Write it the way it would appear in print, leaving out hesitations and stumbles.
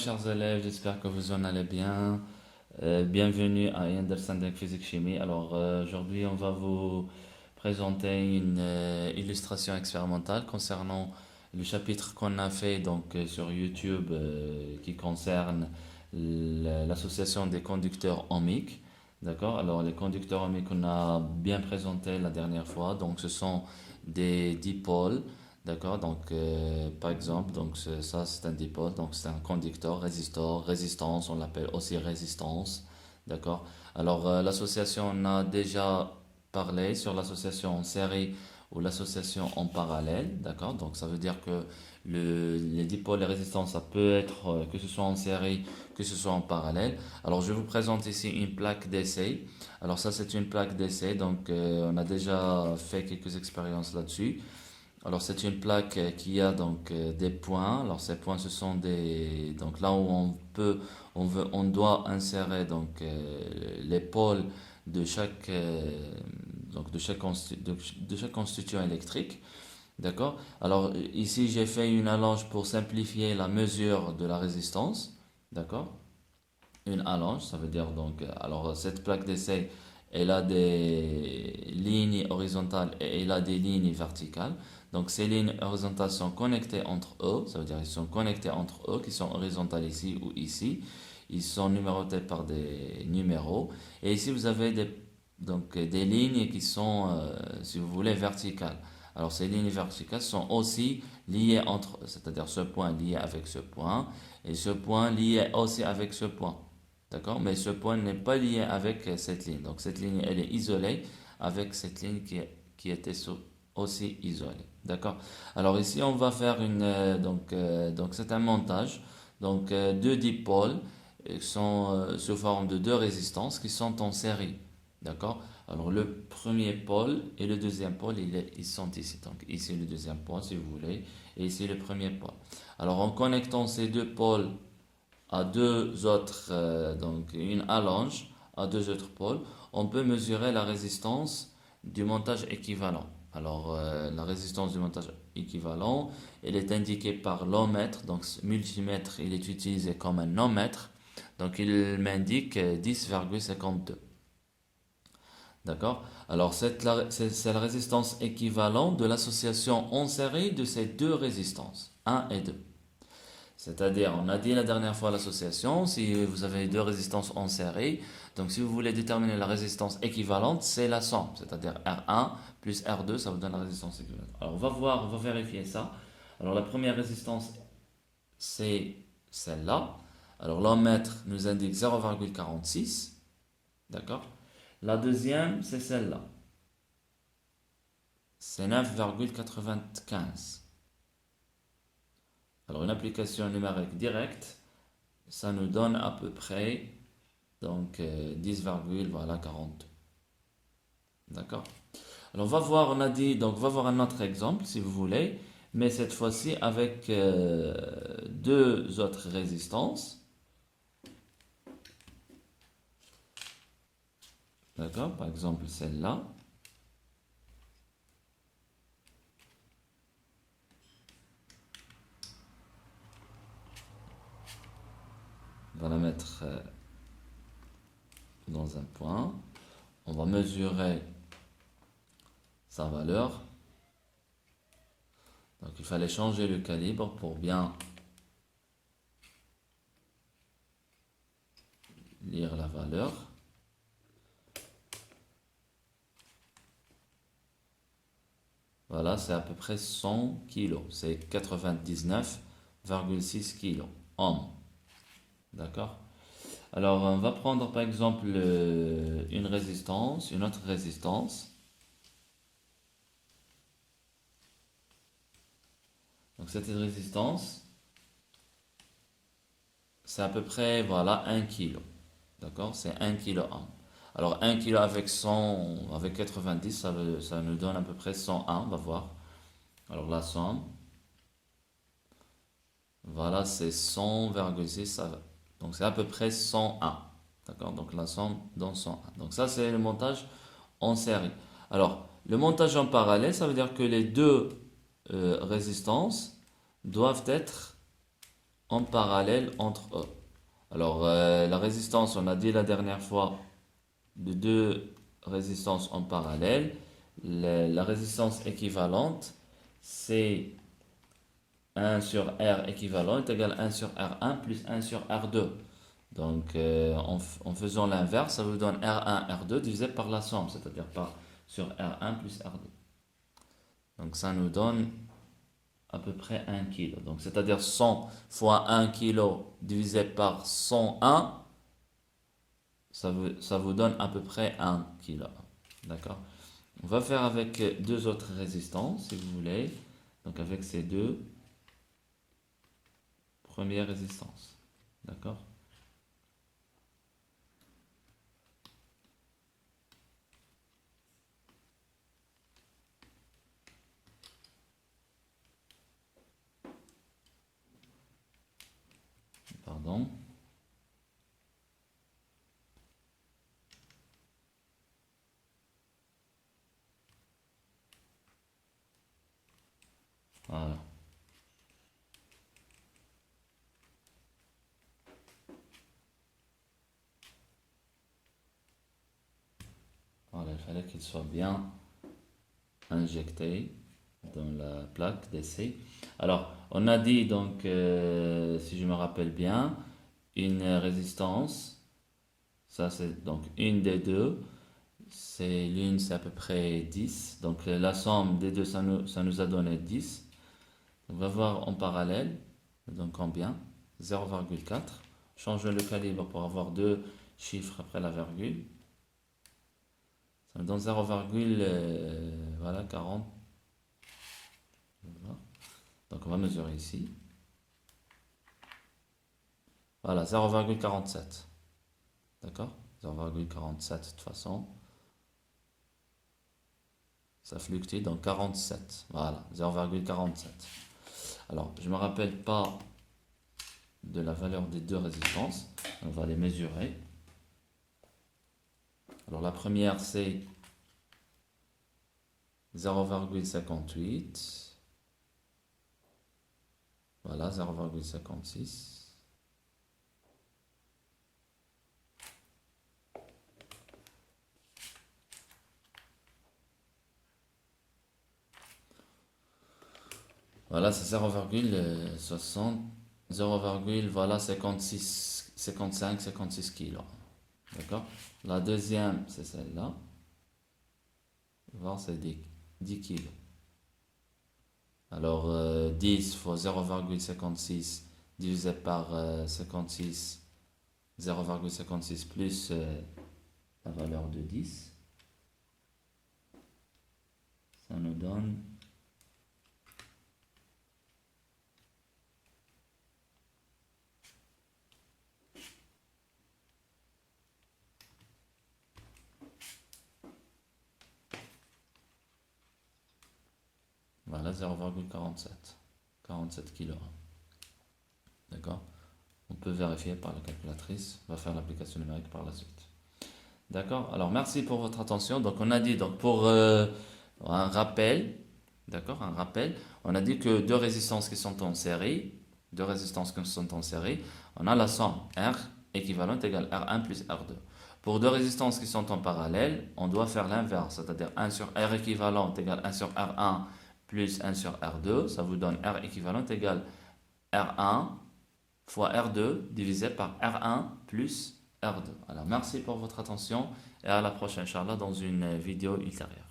chers élèves, j'espère que vous en allez bien. Bienvenue à Understanding Physics Chimie. Aujourd'hui, on va vous présenter une illustration expérimentale concernant le chapitre qu'on a fait sur YouTube qui concerne l'association des conducteurs ohmiques. D'accord? Alors, les conducteurs ohmiques, on a bien présenté la dernière fois. Donc, ce sont des dipôles. D'accord, par exemple, ça c'est un dipôle, donc c'est un conducteur, résistor, résistance, on l'appelle aussi résistance. D'accord, l'association, on a déjà parlé sur l'association en série ou l'association en parallèle. D'accord, donc ça veut dire que les dipôles et résistances, ça peut être que ce soit en série, que ce soit en parallèle. Alors, je vous présente ici une plaque d'essai. Alors, ça c'est une plaque d'essai, on a déjà fait quelques expériences là-dessus. Alors c'est une plaque qui a des points. Alors ces points ce sont des donc là où on doit insérer les pôles de chaque de chaque constituant électrique. D'accord? Alors ici j'ai fait une allonge pour simplifier la mesure de la résistance. D'accord? Une allonge, ça veut dire cette plaque d'essai, elle a des lignes horizontales et elle a des lignes verticales. Donc ces lignes horizontales sont connectées entre eux, ça veut dire qu'ils sont connectés entre eux, qui sont horizontales ici ou ici. Ils sont numérotés par des numéros. Et ici vous avez des lignes qui sont, si vous voulez, verticales. Alors ces lignes verticales sont aussi liées entre eux, c'est-à-dire ce point lié avec ce point et ce point lié aussi avec ce point. D'accord? Mais ce point n'est pas lié avec cette ligne. Donc cette ligne, elle est isolée avec cette ligne qui était aussi isolée. D'accord? Alors ici, on va faire c'est un montage. Deux dipôles sont sous forme de deux résistances qui sont en série. D'accord? Alors le premier pôle et le deuxième pôle, ils sont ici. Donc ici le deuxième pôle, si vous voulez, et ici le premier pôle. Alors en connectant ces deux pôles à deux autres, une allonge à deux autres pôles, on peut mesurer la résistance du montage équivalent. La résistance du montage équivalent, elle est indiquée par l'ohmètre. Donc, ce multimètre, il est utilisé comme un ohmètre. Donc, il m'indique 10,52. D'accord? C'est la résistance équivalente de l'association en série de ces deux résistances, un et 2. C'est-à-dire, on a dit la dernière fois l'association, si vous avez deux résistances en série, donc si vous voulez déterminer la résistance équivalente, c'est la somme, c'est-à-dire R1 plus R2, ça vous donne la résistance équivalente. Alors on va vérifier ça. Alors la première résistance, c'est celle-là. Alors l'ohmètre nous indique 0,46, d'accord? La deuxième, c'est celle-là, c'est 9,95. Alors une application numérique directe, ça nous donne à peu près 10, voilà, 42. D'accord? Alors on va voir un autre exemple si vous voulez, mais cette fois-ci avec deux autres résistances. D'accord? Par exemple celle-là. On va la mettre dans un point. On va mesurer sa valeur. Donc il fallait changer le calibre pour bien lire la valeur. Voilà, c'est à peu près 100 kg. C'est 99,6 kg. Ohm. D'accord? Alors, on va prendre par exemple une autre résistance. Donc, cette résistance, c'est à peu près, voilà, 1 kg. D'accord? C'est 1 kilo ohm. Alors, 1 kg avec 100, avec 90, ça nous donne à peu près 101, on va voir. Alors, la somme, voilà, c'est 100,6, donc c'est à peu près 101. D'accord? Donc, la somme donne 101. Donc, ça, c'est le montage en série. Alors, le montage en parallèle, ça veut dire que les deux résistances doivent être en parallèle entre eux. Alors, la résistance, on a dit la dernière fois, de deux résistances en parallèle. La résistance équivalente, c'est 1 sur R équivalent est égal à 1 sur R1 plus 1 sur R2. Donc, en faisant l'inverse, ça vous donne R1, R2 divisé par la somme, c'est-à-dire par sur R1 plus R2. Donc, ça nous donne à peu près 1 kg. Donc, c'est-à-dire 100 fois 1 kg divisé par 101, ça vous donne à peu près 1 kg. D'accord? On va faire avec deux autres résistances, si vous voulez. Donc, avec ces deux premières résistances. D'accord? Pardon. Voilà. Voilà, il fallait qu'il soit bien injecté dans la plaque d'essai. Alors, on a dit donc, si je me rappelle bien, une résistance, ça c'est donc une des deux, c'est l'une c'est à peu près 10, donc la somme des deux ça nous a donné 10. On va voir en parallèle, donc combien? 0,4. Change le calibre pour avoir deux chiffres après la virgule. Ça nous donne 0, voilà, 40. Donc on va mesurer ici. Voilà, 0,47. D'accord? 0,47 de toute façon. Ça fluctue, donc 47. Voilà, 0,47. Alors, je ne me rappelle pas de la valeur des deux résistances. On va les mesurer. Alors, la première, c'est 0,58. Voilà, 0,56. Voilà, c'est 0,60, voilà, 56, 55, 56 kilos. D'accord? La deuxième, c'est celle-là. Voir, c'est 10 kilos. Alors, 10 fois 0,56 divisé par 56, 0,56 plus la valeur de 10, ça nous donne voilà 0,47, 47 kg. D'accord? On peut vérifier par la calculatrice, on va faire l'application numérique par la suite. D'accord? Alors merci pour votre attention. Donc on a dit donc pour un rappel, d'accord? Un rappel, on a dit que deux résistances qui sont en série, on a la somme R équivalente égale R1 plus R2. Pour deux résistances qui sont en parallèle, on doit faire l'inverse, c'est-à-dire 1 sur R équivalente égale 1 sur R1 plus 1 sur R2, ça vous donne R équivalente égale R1 fois R2 divisé par R1 plus R2. Alors merci pour votre attention et à la prochaine, Inch'Allah, dans une vidéo ultérieure.